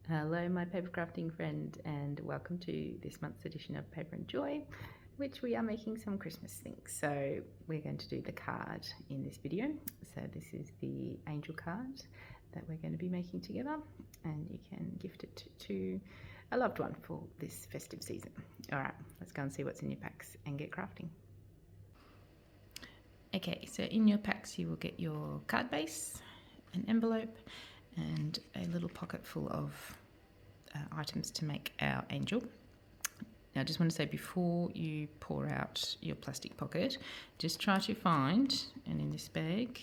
Hello my paper crafting friend, and welcome to this month's edition of Paper and Joy, which we are making some Christmas things. So we're going to do the card in this video. So this is the angel card that we're going to be making together, and you can gift it to a loved one for this festive season. Alright, let's go and see what's in your packs and get crafting. Okay, so in your packs you will get your card base, an envelope, and a little pocket full of items to make our angel. Now I just want to say, before you pour out your plastic pocket, just try to find, and in this bag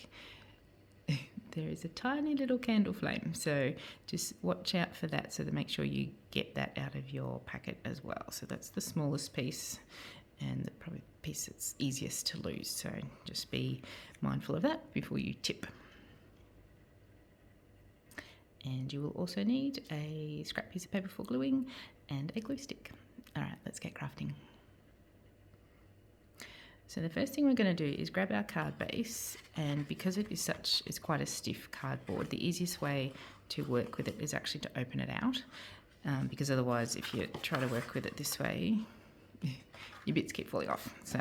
there is a tiny little candle flame, so just watch out for that, so to make sure you get that out of your packet as well. So that's the smallest piece and the probably piece that's easiest to lose, so just be mindful of that before you tip. And you will also need a scrap piece of paper for gluing and a glue stick. Alright, let's get crafting. So the first thing we're going to do is grab our card base, and because it is it's quite a stiff cardboard, the easiest way to work with it is actually to open it out, because otherwise if you try to work with it this way, your bits keep falling off. So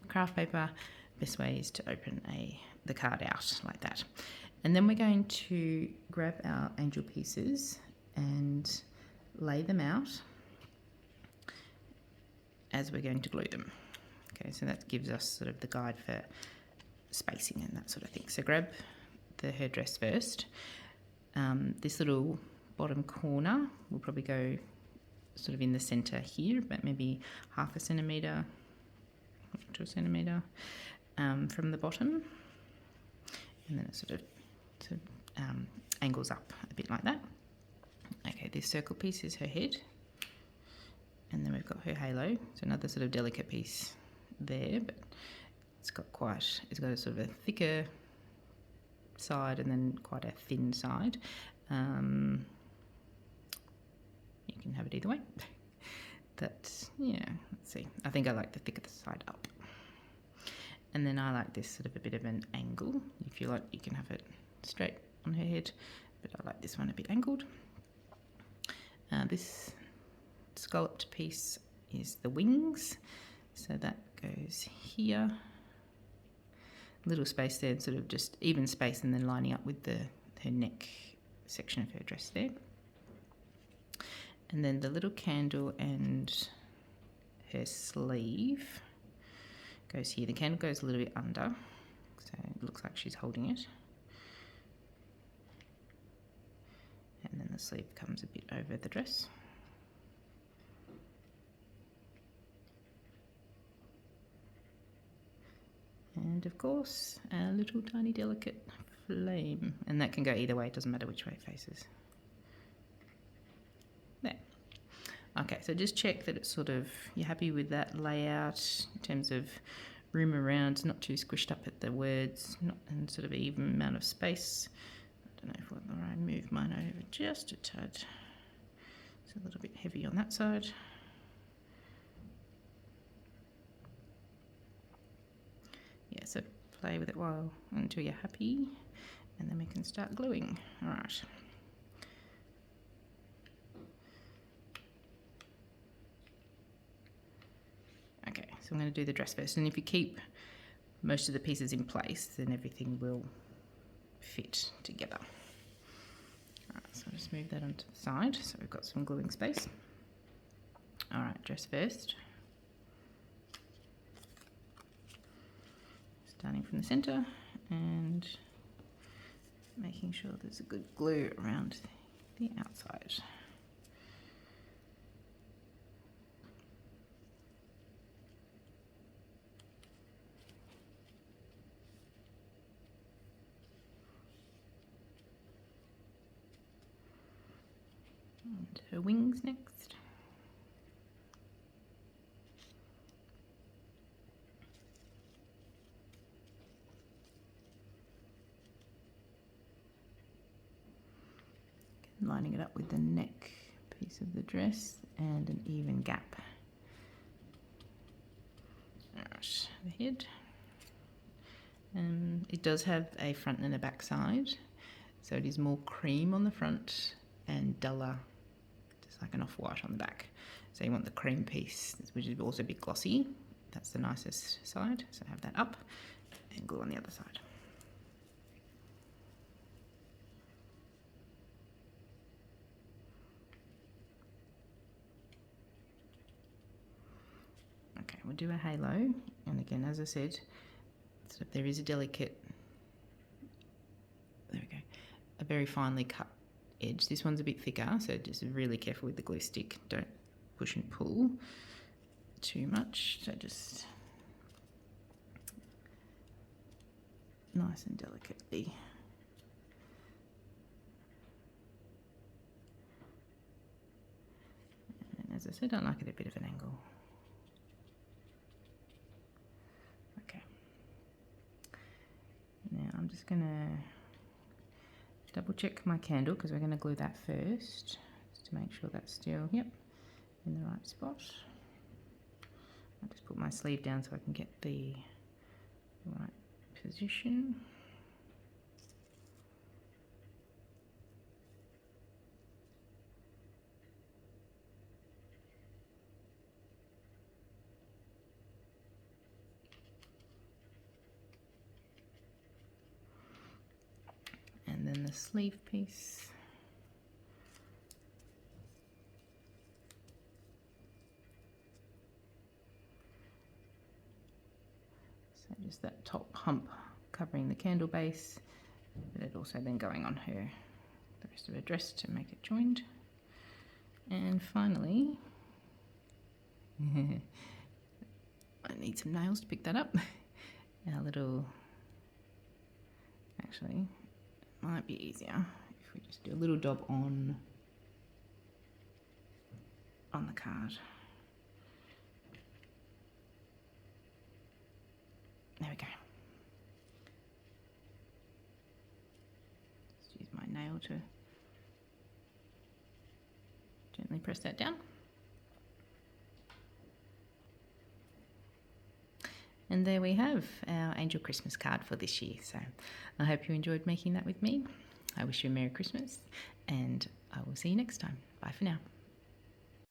craft paper, best way is to open the card out like that. And then we're going to grab our angel pieces and lay them out as we're going to glue them. Okay, so that gives us sort of the guide for spacing and that sort of thing. So grab her dress first. This little bottom corner will probably go sort of in the centre here, but maybe 1/2 centimetre to 1 centimetre from the bottom, and then it sort of angles up a bit like that. Okay, this circle piece is her head, and then we've got her halo, so another sort of delicate piece there, but it's got a sort of a thicker side and then quite a thin side. You can have it either way. But yeah, let's see, I think I like the thicker side up, and then I like this sort of a bit of an angle. If you like, you can have it straight on her head, but I like this one a bit angled. This scalloped piece is the wings, so that goes here, little space there, sort of just even space, and then lining up with her neck section of her dress there. And then the little candle and her sleeve goes here. The candle goes a little bit under, so it looks like she's holding it. And then the sleeve comes a bit over the dress. And of course, a little tiny delicate flame, and that can go either way, it doesn't matter which way it faces. There. Okay, so just check that it's sort of, you're happy with that layout in terms of room around, it's not too squished up at the words, and sort of even amount of space. I don't know whether I move mine over just a tad. It's a little bit heavy on that side. Yeah, so play with it until you're happy, and then we can start gluing. All right. Okay, so I'm going to do the dress first, and if you keep most of the pieces in place, then everything will fit together. Alright, so I'll just move that onto the side, so we've got some gluing space. Alright, dress first. Starting from the centre and making sure there's a good glue around the outside. And her wings next. Lining it up with the neck piece of the dress and an even gap. Alright, the head. It does have a front and a back side, so it is more cream on the front and duller, just like an off-white on the back. So you want the cream piece, which is also a bit glossy. That's the nicest side. So have that up and glue on the other side. Okay, we'll do a halo, and again, as I said, so there is a delicate, there we go, a very finely cut edge. This one's a bit thicker, so just really careful with the glue stick. Don't push and pull too much, so just nice and delicately. And as I said, I like it a bit of an angle. Okay. Now I'm just going to double check my candle because we're going to glue that first, just to make sure that's still, yep, in the right spot. I'll just put my sleeve down so I can get the right position. And then the sleeve piece. So just that top hump covering the candle base, but it also then going on her, the rest of her dress to make it joined. And finally, I need some nails to pick that up. Our little, actually, it might be easier if we just do a little dab on the card. There we go. Just use my nail to gently press that down. And there we have our Angel Christmas card for this year. So I hope you enjoyed making that with me. I wish you a Merry Christmas, and I will see you next time. Bye for now.